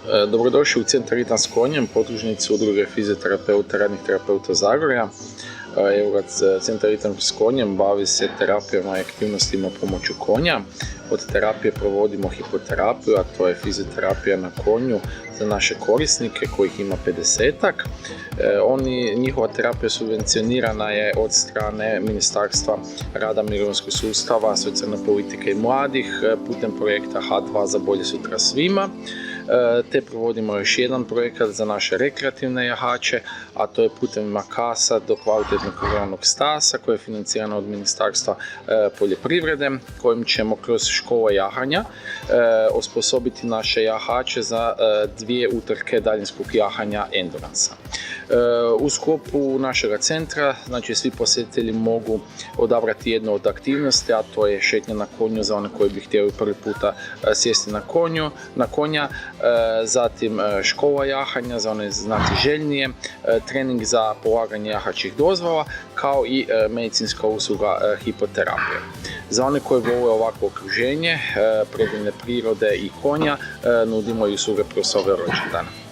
Dobrodošli u Centar Ritam s konjem, podružnicu udruge fizioterapeuta radnih terapeuta Zagorja. Evo Centar Ritam s konjem bavi se terapijama i aktivnostima pomoću konja. Od terapije provodimo hipoterapiju, a to je fizioterapija na konju za naše korisnike kojih ima 50-ak. Njihova terapija subvencionirana je od strane Ministarstva rada, mirovinskog sustava, socijalne politike i mladih putem projekta H2 za bolje sutra svima. Te provodimo još jedan projekat za naše rekreativne jahače, a to je putem Makasa do kvalitetnog ruralnog stasa koje je financirano od Ministarstva poljoprivrede, kojim ćemo kroz škole jahanja osposobiti naše jahače za 2 utrke daljinskog jahanja Endurance. U sklopu našega centra, znači svi posjetitelji mogu odabrati jednu od aktivnosti, a to je šetnja na konju za one koji bi htjeli prvi puta sjesti na konja, zatim škola jahanja za one znatiželjnije, trening za polaganje jahačih dozvola, kao i medicinska usluga hipoterapije. Za one koji vole ovakvo okruženje, predivne prirode i konja, nudimo i usluge proslave rođendana.